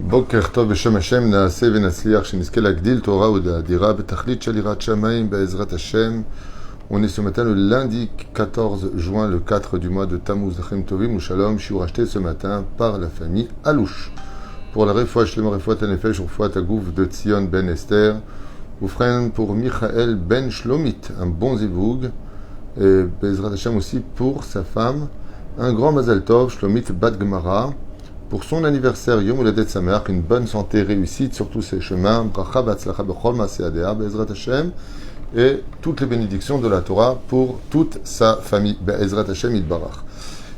בוקר טוב בשם השם, נעשה ונצליח, שנזכה להגדיל תורה ולאדירה בתכלית של יראת שמיים בעזרת השם. On est ce matin le lundi 14 juin, le 4 du mois de Tammuz, Lachem Tovim ou Shalom, shiur acheté ce matin par la famille Alouche. Pour la Refoua Shlema Refoua Tanefesh, Refoua Tagouf de Tzion Ben Esther, ou frère pour Michael Ben Shlomit, un bon zivoug, et Bezrat Hashem aussi pour sa femme, un grand Mazal Tov, Shlomit Bat Gemara, pour son anniversaire, Yom Holadet Sameach, une bonne santé réussite sur tous ses chemins, Bracha Batzlacha Bechol Maaseh Adea, Bezrat Hashem, et toutes les bénédictions de la Torah pour toute sa famille, Bezrat Hashem Yitbarach.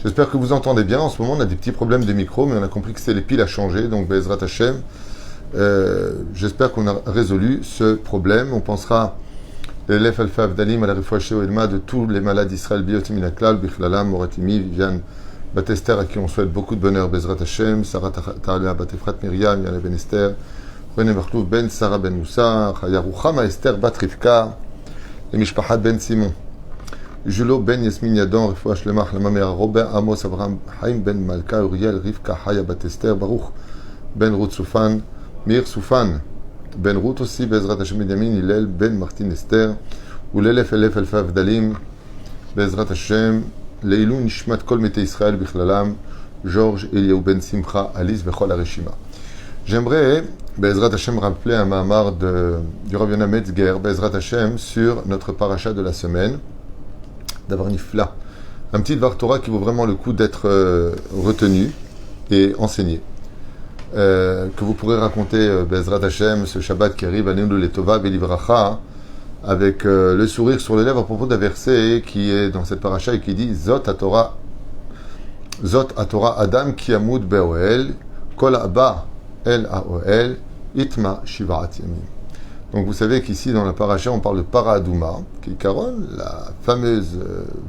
J'espère que vous entendez bien. En ce moment, on a des petits problèmes de micro, mais on a compris que c'était les piles à changer, donc Bezrat Hashem. J'espère qu'on a résolu ce problème. On pensera l'Elef Alfa Avdalim à la Refoua Shelema de tous les malades d'Israël, Biotim Minaklal, Bichlalam, Moratimi, Viviane, Batester, à qui on souhaite beaucoup de bonheur, Bezrat Hashem, Sarah Talia, Batefrat Myriam, Yana Ben Esther, René Marlouf Ben, Sarah Ben Moussa, Chaya Ruchama, Esther Bat Rivka, et Mishpahat Ben Simon, Julo Ben Yasmin Yadon, Refoua Shlema, Hlama Robin, Amos Abraham, Haim Ben Malka, Uriel, Rivka, Haya Batester, Baruch, Ben Ruth Soufan, Mir Soufan, Ben Ruth aussi, Bezrat Hashem Yamin, Hillel, Ben Martin Esther, ou l'Elef Elef Elfa Avdalim, Bezrat Hashem, Leilou Nishmat Kol Mete Israël Bichlalam, Georges Eliaou Ben Simcha, Alice Bechol Areshima. J'aimerais, Bezrat Hashem, rappeler un mahamar du Rav Yonah Metzger, Bezrat Hashem, sur notre paracha de la semaine, d'avoir Nifla. Un petit Dvar Torah qui vaut vraiment le coup d'être retenu et enseigné. Que vous pourrez raconter, Bezrat Hashem, ce Shabbat qui arrive, Aneinu Letova Belivracha, avec le sourire sur les lèvres à propos d'un verset qui est dans cette paracha et qui dit Zot Torah Adam ki amud be'oel kol haba el aoel itma shivat yamim. Donc vous savez qu'ici dans la paracha on parle de Paradouma, qui est Caron, la fameuse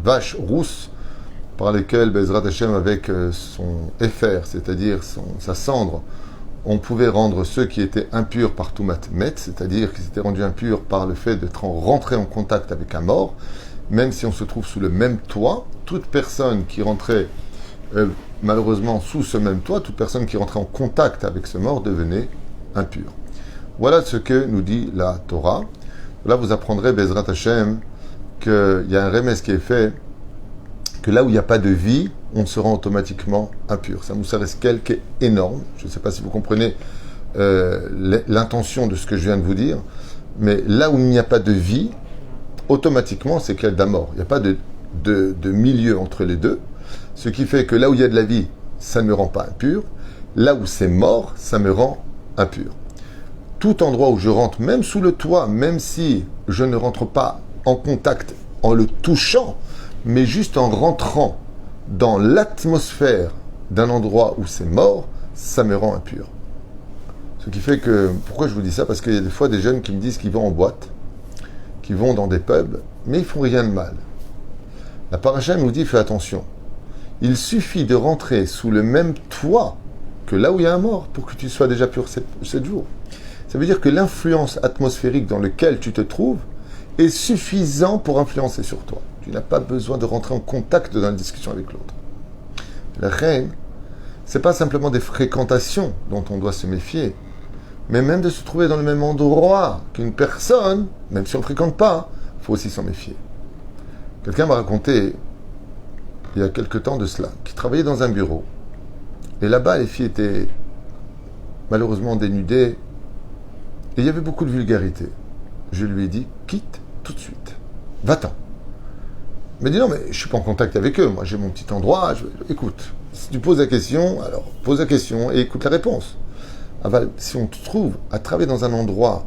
vache rousse par laquelle Bezrat Hashem avec son éfer, c'est-à-dire sa cendre, on pouvait rendre ceux qui étaient impurs par Toumat Met, c'est-à-dire qui s'étaient rendus impurs par le fait d'être rentrés en contact avec un mort, même si on se trouve sous le même toit, toute personne qui rentrait malheureusement sous ce même toit, toute personne qui rentrait en contact avec ce mort devenait impure. Voilà ce que nous dit la Torah. Là vous apprendrez, Bezrat Hashem, qu'il y a un remède qui est fait, que là où il n'y a pas de vie, on se rend automatiquement impur. Ça Moussar Eskel qui est énorme. Je ne sais pas si vous comprenez l'intention de ce que je viens de vous dire, mais là où il n'y a pas de vie, automatiquement, c'est qu'il y a d'amor. Il n'y a pas de milieu entre les deux, ce qui fait que là où il y a de la vie, ça ne me rend pas impur. Là où c'est mort, ça me rend impur. Tout endroit où je rentre, même sous le toit, même si je ne rentre pas en contact en le touchant, mais juste en rentrant dans l'atmosphère d'un endroit où c'est mort, ça me rend impur. Ce qui fait que, pourquoi je vous dis ça? Parce qu'il y a des fois des jeunes qui me disent qu'ils vont en boîte, qu'ils vont dans des pubs, mais ils font rien de mal. La paracha nous dit, fais attention. Il suffit de rentrer sous le même toit que là où il y a un mort pour que tu sois déjà pur 7 jours. Ça veut dire que l'influence atmosphérique dans laquelle tu te trouves est suffisant pour influencer sur toi. Tu n'as pas besoin de rentrer en contact dans la discussion avec l'autre. La reine, ce n'est pas simplement des fréquentations dont on doit se méfier, mais même de se trouver dans le même endroit qu'une personne, même si on ne fréquente pas, il faut aussi s'en méfier. Quelqu'un m'a raconté, il y a quelque temps de cela, qu'il travaillait dans un bureau, et là-bas les filles étaient malheureusement dénudées, et il y avait beaucoup de vulgarité. Je lui ai dit, quitte tout de suite, va-t'en. Il m'a dit non, mais je ne suis pas en contact avec eux. Moi, j'ai mon petit endroit. Écoute, si tu poses la question, alors pose la question et écoute la réponse. Aval, si on te trouve à travailler dans un endroit,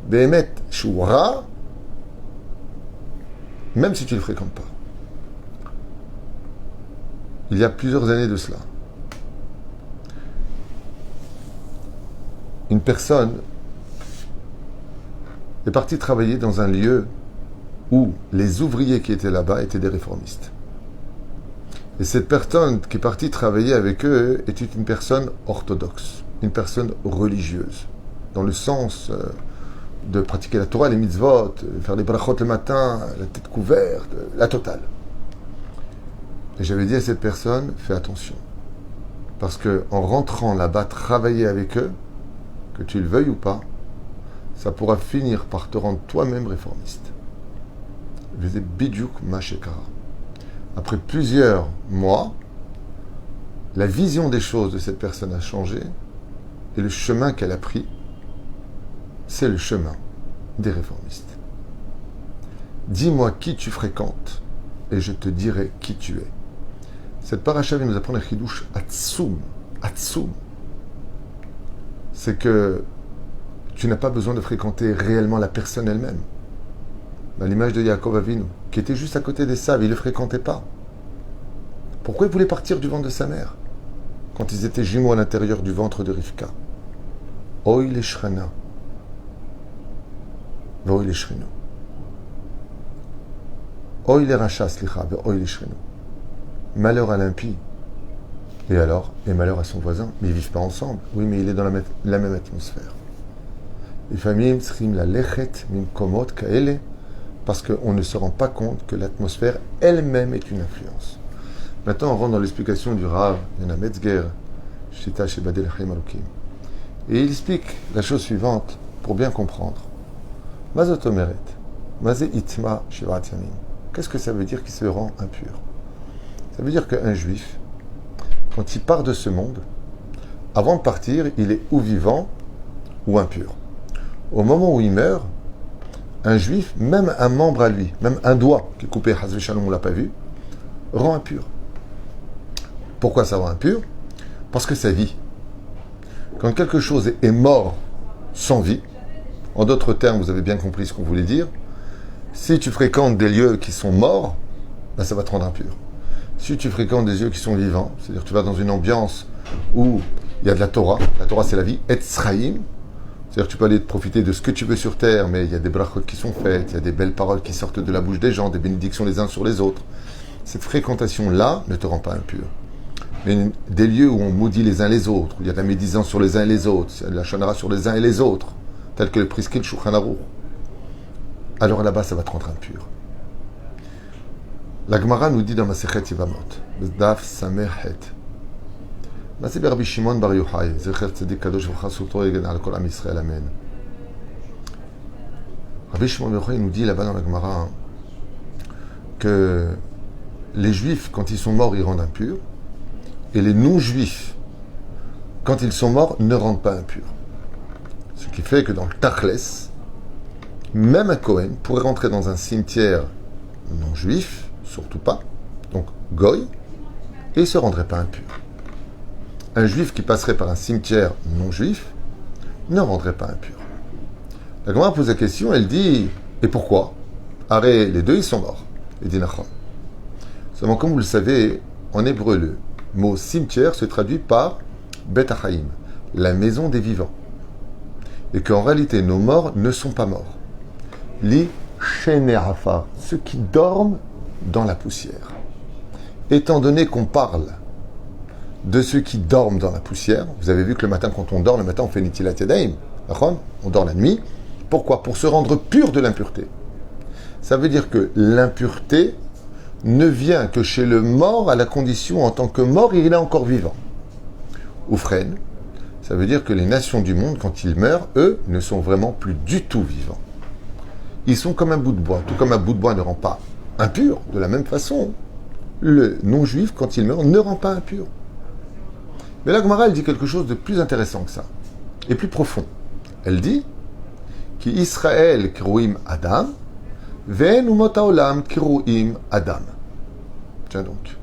Behemet Shura, même si tu ne le fréquentes pas, il y a plusieurs années de cela, une personne est partie travailler dans un lieu où les ouvriers qui étaient là-bas étaient des réformistes. Et cette personne qui est partie travailler avec eux était une personne orthodoxe, une personne religieuse, dans le sens de pratiquer la Torah, les mitzvot, faire les brachot le matin, la tête couverte, la totale. Et j'avais dit à cette personne, fais attention. Parce que en rentrant là-bas, travailler avec eux, que tu le veuilles ou pas, ça pourra finir par te rendre toi-même réformiste. Bidjouk Mashekara. Après plusieurs mois, la vision des choses de cette personne a changé et le chemin qu'elle a pris, c'est le chemin des réformistes. Dis-moi qui tu fréquentes et je te dirai qui tu es. Cette paracha vient nous apprendre un chidouche Atsum. C'est que tu n'as pas besoin de fréquenter réellement la personne elle-même. À l'image de Yaakov Avinu, qui était juste à côté des sables, il ne le fréquentait pas. Pourquoi il voulait partir du ventre de sa mère quand ils étaient jumeaux à l'intérieur du ventre de Rivka? Oy les shrena. Oy les shrenu. Oy les rachas, slicha, oy les shrenu. Malheur à l'impie. Et alors? Et malheur à son voisin. Mais ils ne vivent pas ensemble. Oui, mais il est dans la même atmosphère. Les familles srim la lechet mim komot kaele, parce qu'on ne se rend pas compte que l'atmosphère elle-même est une influence. Maintenant, on rentre dans l'explication du Rav Yona Metzger, Shita Shebadel Chaim Alukim. Et il explique la chose suivante pour bien comprendre. Mazot omeret, mazé itma shivat yamim. Qu'est-ce que ça veut dire qu'il se rend impur? Ça veut dire qu'un juif, quand il part de ce monde, avant de partir, il est ou vivant ou impur. Au moment où il meurt, un juif, même un membre à lui, même un doigt qui est coupé, Hazve Shalom, on ne l'a pas vu, rend impur. Pourquoi ça rend impur? Parce que ça vit. Quand quelque chose est mort sans vie, en d'autres termes, vous avez bien compris ce qu'on voulait dire, si tu fréquentes des lieux qui sont morts, ben ça va te rendre impur. Si tu fréquentes des lieux qui sont vivants, c'est-à-dire que tu vas dans une ambiance où il y a de la Torah c'est la vie, Etzraïm, c'est-à-dire que tu peux aller profiter de ce que tu veux sur terre, mais il y a des brachot qui sont faites, il y a des belles paroles qui sortent de la bouche des gens, des bénédictions les uns sur les autres. Cette fréquentation-là ne te rend pas impur. Mais des lieux où on maudit les uns les autres, où il y a de la médisance sur les uns et les autres, il y a de la shonara sur les uns et les autres, tel que le Priskin Shulchan Aruch, alors là-bas, ça va te rendre impur. La Gemara nous dit dans Masechet Yevamot, Daf Samerhet, Masé Rabbi Shimon Bar Yochai, Zecher Tzedik Kadosh V'chasuto Yegen Al Kol Am Yisrael Amen. Rabbi Shimon Bar Yochai nous dit là-bas dans la Gemara que les Juifs, quand ils sont morts, ils rendent impurs, et les non-Juifs, quand ils sont morts, ne rendent pas impurs. Ce qui fait que dans le Tachles, même un Kohen pourrait rentrer dans un cimetière non-juif, surtout pas, donc Goy, et il ne se rendrait pas impur. Un juif qui passerait par un cimetière non-juif ne rendrait pas impur. La Gemara pose la question, elle dit, et pourquoi? Arrête, les deux, ils sont morts. Il dit Nachon. Seulement, comme vous le savez, en hébreu, le mot cimetière se traduit par Bet Hachaim, la maison des vivants. Et qu'en réalité, nos morts ne sont pas morts. Li Shene Afar, ceux qui dorment dans la poussière. Étant donné qu'on parle de ceux qui dorment dans la poussière, vous avez vu que le matin, quand on dort, le matin, on fait Nitilat Yadayim. On dort la nuit. Pourquoi? Pour se rendre pur de l'impureté. Ça veut dire que l'impureté ne vient que chez le mort à la condition, en tant que mort, il est encore vivant. Oufren, ça veut dire que les nations du monde, quand ils meurent, eux, ne sont vraiment plus du tout vivants. Ils sont comme un bout de bois. Tout comme un bout de bois ne rend pas impur, de la même façon, le non-juif, quand il meurt, ne rend pas impur. Mais la Gemara, elle dit quelque chose de plus intéressant que ça, et plus profond. Elle dit qu'Israël kirouim Adam, ve'en umot haolam kirouim Adam. Tiens donc.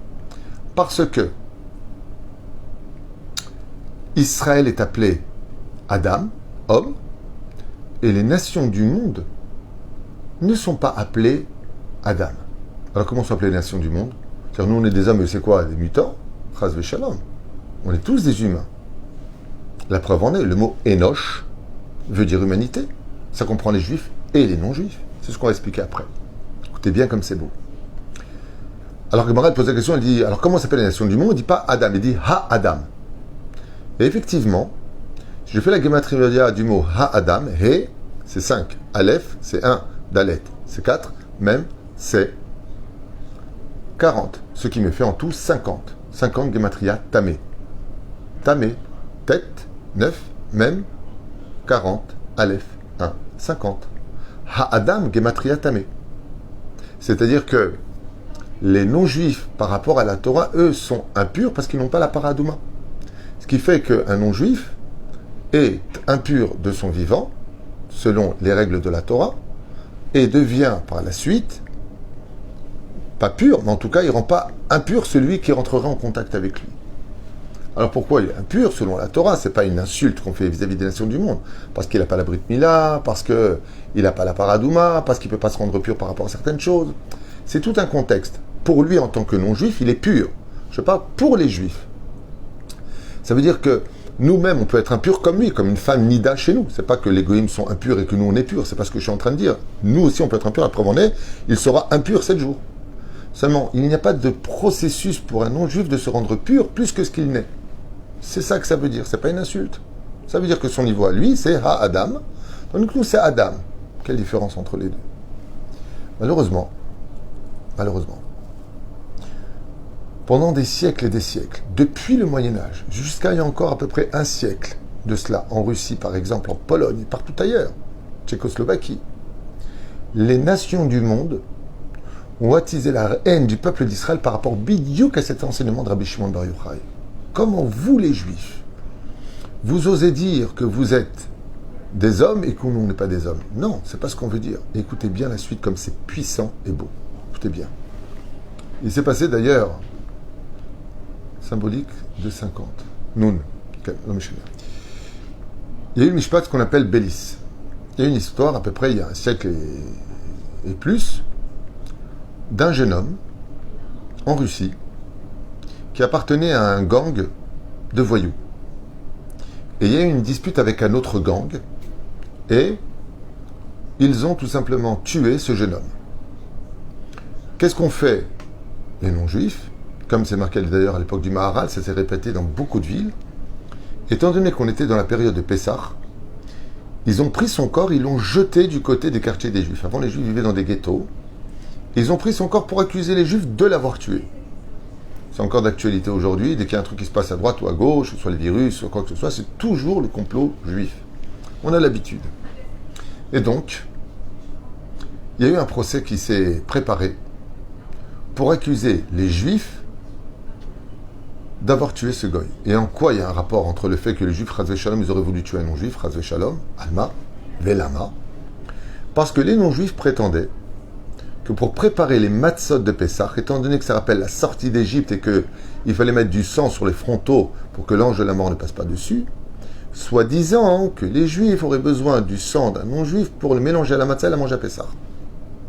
Parce que Israël est appelé Adam, homme, et les nations du monde ne sont pas appelées Adam. Alors comment sont appelées les nations du monde? C'est-à-dire nous on est des hommes, mais c'est quoi? Des mutants? Chas v'shalom. On est tous des humains. La preuve en est, le mot Enoch veut dire humanité. Ça comprend les juifs et les non-juifs. C'est ce qu'on va expliquer après. Écoutez bien comme c'est beau. Alors Gemara pose la question, elle dit, alors comment s'appellent les nations du monde? Elle ne dit pas Adam, elle dit Ha-Adam. Et effectivement, si je fais la gematria du mot Ha-Adam, He, c'est 5, Aleph, c'est 1, Dalet, c'est 4, Mem, c'est 40. Ce qui me fait en tout 50. 50 gematria Tamé. Tamé, tête, 9, Mem, 40, Aleph, 1, 50. Ha-Adam Gematria Tamé. C'est-à-dire que les non-juifs, par rapport à la Torah, eux, sont impurs parce qu'ils n'ont pas la paradouma. Ce qui fait qu'un non-juif est impur de son vivant, selon les règles de la Torah, et devient par la suite, pas pur, mais en tout cas, il ne rend pas impur celui qui rentrera en contact avec lui. Alors pourquoi il est impur selon la Torah? Ce n'est pas une insulte qu'on fait vis-à-vis des nations du monde. Parce qu'il n'a pas la Brit Mila, parce qu'il n'a pas la paradouma, parce qu'il ne peut pas se rendre pur par rapport à certaines choses. C'est tout un contexte. Pour lui, en tant que non-juif, il est pur. Je ne parle pour les juifs. Ça veut dire que nous-mêmes, on peut être impurs comme lui, comme une femme nida chez nous. C'est pas que les goïms sont impurs et que nous, on est purs. C'est pas ce que je suis en train de dire. Nous aussi, on peut être impurs. La preuve en est, il sera impur 7 jours. Seulement, il n'y a pas de processus pour un non-juif de se rendre pur plus que ce qu'il n'est. C'est ça que ça veut dire. C'est pas une insulte. Ça veut dire que son niveau à lui, c'est Ha-Adam. Donc nous, c'est Adam. Quelle différence entre les deux? Malheureusement, pendant des siècles et des siècles, depuis le Moyen-Âge, jusqu'à il y a encore à peu près un siècle de cela, en Russie par exemple, en Pologne et partout ailleurs, Tchécoslovaquie, les nations du monde ont attisé la haine du peuple d'Israël par rapport bidiouk à cet enseignement de Rabbi Shimon Bar Yochai. Comment vous, les Juifs, vous osez dire que vous êtes des hommes et que nous, on n'est pas des hommes? Non, c'est pas ce qu'on veut dire. Écoutez bien la suite comme c'est puissant et beau. Écoutez bien. Il s'est passé d'ailleurs, symbolique de 50. Noun. Il y a eu une mishpat qu'on appelle Bélis. Il y a une histoire, à peu près il y a un siècle et plus, d'un jeune homme en Russie qui appartenait à un gang de voyous. Et il y a eu une dispute avec un autre gang et ils ont tout simplement tué ce jeune homme. Qu'est-ce qu'on fait, les non-juifs? Comme c'est marqué d'ailleurs à l'époque du Maharal, ça s'est répété dans beaucoup de villes. Étant donné qu'on était dans la période de Pessah, ils ont pris son corps, ils l'ont jeté du côté des quartiers des Juifs. Avant, les Juifs vivaient dans des ghettos. Ils ont pris son corps pour accuser les Juifs de l'avoir tué. C'est encore d'actualité aujourd'hui. Dès qu'il y a un truc qui se passe à droite ou à gauche, soit les virus, soit quoi que ce soit, c'est toujours le complot juif. On a l'habitude. Et donc, il y a eu un procès qui s'est préparé pour accuser les Juifs d'avoir tué ce goy. Et en quoi il y a un rapport entre le fait que les Juifs, Chas v'Shalom, ils auraient voulu tuer un non-juif, Chas v'Shalom, Alma, Velama, parce que les non-juifs prétendaient que pour préparer les matzot de Pessah, étant donné que ça rappelle la sortie d'Égypte et qu'il fallait mettre du sang sur les frontaux pour que l'ange de la mort ne passe pas dessus, soi-disant que les Juifs auraient besoin du sang d'un non-juif pour le mélanger à la matzah et la manger à Pessah.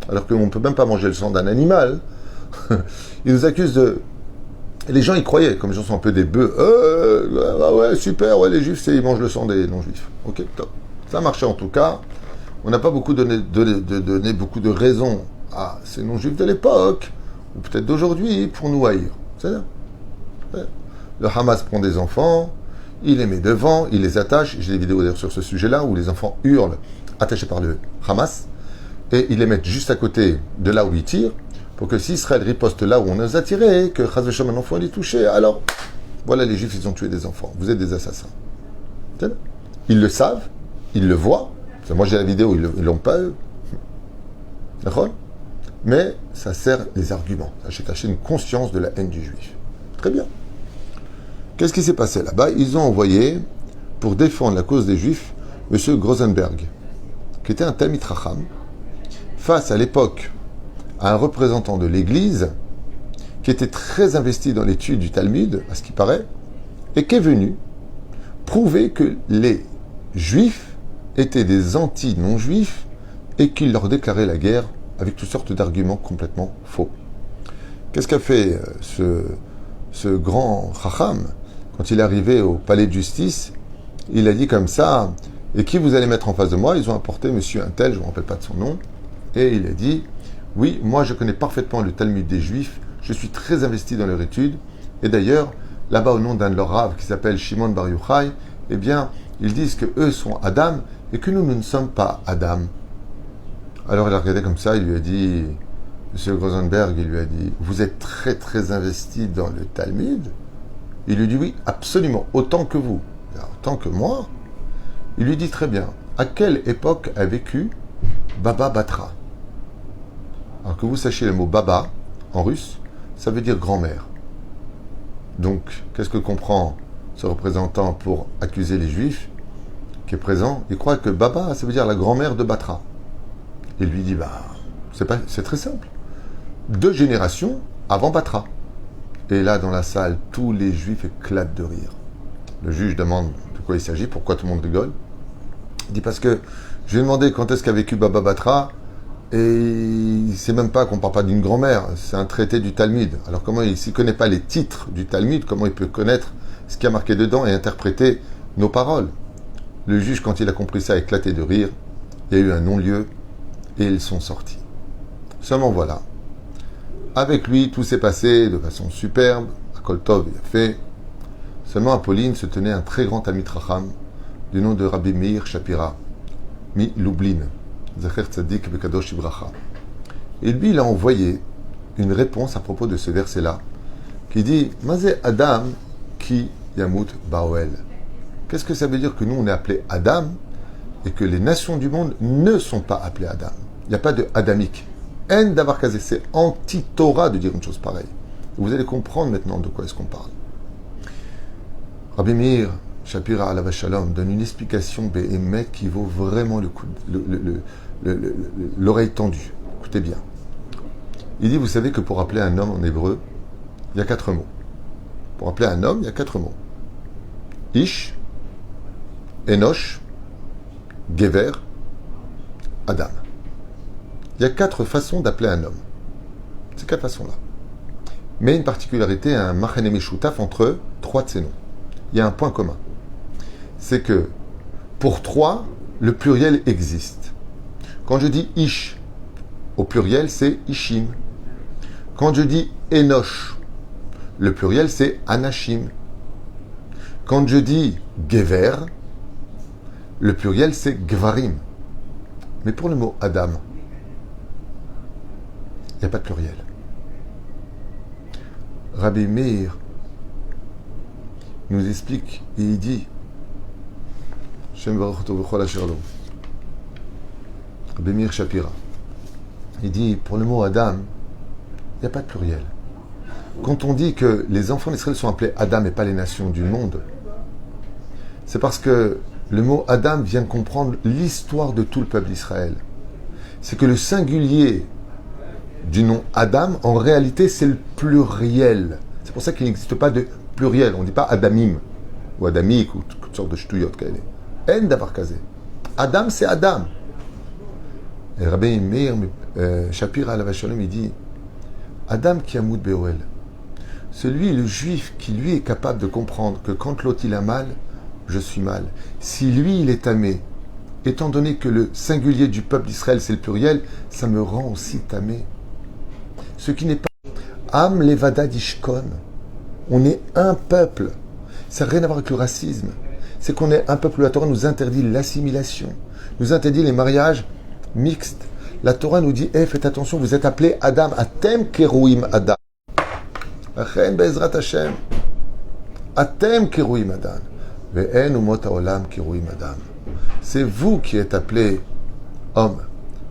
Alors qu'on ne peut même pas manger le sang d'un animal. Ils nous accusent de... Et les gens y croyaient, comme les gens sont un peu des bœufs. Ouais, super, ouais, les Juifs, ils mangent le sang des non-juifs. Ok, top. Ça marchait en tout cas. On n'a pas beaucoup donné beaucoup de raisons à ces non-juifs de l'époque, ou peut-être d'aujourd'hui, pour nous haïr. C'est-à-dire, le Hamas prend des enfants, il les met devant, il les attache. J'ai des vidéos d'ailleurs sur ce sujet-là, où les enfants hurlent, attachés par le Hamas, et ils les mettent juste à côté de là où ils tirent, pour que si Israël riposte là où on nous a tiré, que Chas v'Shalom, un enfant est touché, alors, voilà, les Juifs, ils ont tué des enfants. Vous êtes des assassins. Ils le savent, ils le voient. Moi, j'ai la vidéo, ils ne l'ont pas, eux. D'accord? Mais ça sert les arguments. Ça j'ai caché une conscience de la haine du Juif. Très bien. Qu'est-ce qui s'est passé là-bas? Ils ont envoyé, pour défendre la cause des Juifs, M. Grosenberg, qui était un Talmid Chacham, face à l'époque à un représentant de l'Église qui était très investi dans l'étude du Talmud, à ce qui paraît, et qui est venu prouver que les Juifs étaient des anti-non-juifs et qu'il leur déclarait la guerre avec toutes sortes d'arguments complètement faux. Qu'est-ce qu'a fait ce grand Chacham quand il est arrivé au palais de justice? Il a dit comme ça, et qui vous allez mettre en face de moi? Ils ont apporté monsieur un tel, je ne me rappelle pas de son nom, et il a dit, oui, moi je connais parfaitement le Talmud des Juifs, je suis très investi dans leur étude, et d'ailleurs, là-bas au nom d'un de leurs raves qui s'appelle Shimon Bar Yochai, eh bien, ils disent que eux sont Adam, et que nous ne sommes pas Adam. Alors il a regardé comme ça, il lui a dit, M. Grosenberg, il lui a dit, vous êtes très très investi dans le Talmud? Il lui dit oui, absolument, autant que vous. Autant que moi. Il lui dit très bien, à quelle époque a vécu Baba Batra? Alors que vous sachiez le mot Baba, en russe, ça veut dire grand-mère. Donc, qu'est-ce que comprend ce représentant pour accuser les Juifs qui est présent? Il croit que Baba, ça veut dire la grand-mère de Batra. Il lui dit, c'est très simple. 2 générations avant Batra. Et là, dans la salle, tous les Juifs éclatent de rire. Le juge demande de quoi il s'agit, pourquoi tout le monde rigole. Il dit parce que je lui ai demandé quand est-ce qu'a vécu Baba Batra, et il ne sait même pas qu'on ne parle pas d'une grand-mère, c'est un traité du Talmud. Alors comment s'il ne connaît pas les titres du Talmud, comment il peut connaître ce qui a marqué dedans et interpréter nos paroles? Le juge, quand il a compris ça, a éclaté de rire. Il y a eu un non-lieu et ils sont sortis. Seulement voilà. Avec lui, tout s'est passé de façon superbe. À Koltov, il a fait. Seulement Apolline se tenait un très grand Talmid Chacham du nom de Rabbi Meir Shapira, mi Lublin, Zecher Tzadik Bekadosh Ibracha. Et lui, il a envoyé une réponse à propos de ce verset-là, qui dit « Mazé Adam ki yamut baoel ». Qu'est-ce que ça veut dire que nous, on est appelés Adam et que les nations du monde ne sont pas appelées Adam? Il n'y a pas de Adamique. En d'avoir casé, c'est anti-Torah de dire une chose pareille. Vous allez comprendre maintenant de quoi est-ce qu'on parle. Rabbi Meir Shapira Alav Shalom donne une explication béhémet qui vaut vraiment l'oreille tendue. Écoutez bien. Il dit, vous savez que pour appeler un homme en hébreu, il y a 4 mots. Pour appeler un homme, il y a 4 mots. Ish, Enosh, Gever, Adam. Il y a 4 façons d'appeler un homme. Ces 4 façons-là. Mais une particularité, un machane meshutaf entre 3 de ces noms. Il y a un point commun. C'est que pour 3, le pluriel existe. Quand je dis Ish, au pluriel, c'est Ishim. Quand je dis Enosh, le pluriel, c'est Anashim. Quand je dis Gever, le pluriel, c'est Gvarim. Mais pour le mot Adam, il n'y a pas de pluriel. Rabbi Meir nous explique et il dit Rabbi Meir Shapira, il dit pour le mot Adam, il n'y a pas de pluriel. Quand on dit que les enfants d'Israël sont appelés Adam et pas les nations du monde, c'est parce que le mot Adam vient de comprendre l'histoire de tout le peuple d'Israël. C'est que le singulier du nom Adam, en réalité, c'est le pluriel. C'est pour ça qu'il n'existe pas de pluriel. On ne dit pas Adamim, ou Adamik, ou toutes sortes de ch'touyot. En d'avoir casé. Adam, c'est Adam. Et Rabbi Meir Shapira Alav Shalom, il dit Adam qui amoud be'oel. Celui, le juif, qui lui est capable de comprendre que quand l'autre il a mal, je suis mal. Si lui, il est tamé, étant donné que le singulier du peuple d'Israël, c'est le pluriel, ça me rend aussi tamé. Ce qui n'est pas Am levada dishkon. On est un peuple. Ça n'a rien à voir avec le racisme. C'est qu'on est un peuple. La Torah nous interdit l'assimilation, nous interdit les mariages mixtes. La Torah nous dit, faites attention, vous êtes appelés Adam, Atem kerouim Adam. Achen be'ezrat Hashem. Atem kerouim Adam. Ve'en umot haolam kerouim Adam. C'est vous qui êtes appelés hommes.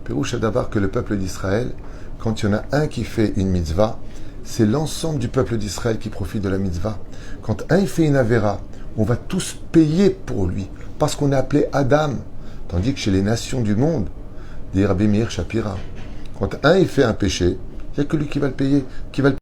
Pirouche d'abord que le peuple d'Israël, quand il y en a un qui fait une mitzvah, c'est l'ensemble du peuple d'Israël qui profite de la mitzvah. Quand un fait une avéra, on va tous payer pour lui, parce qu'on est appelé Adam. Tandis que chez les nations du monde, dit Rabbi Meir Shapira, quand un fait un péché, il n'y a que lui qui va le payer, qui va le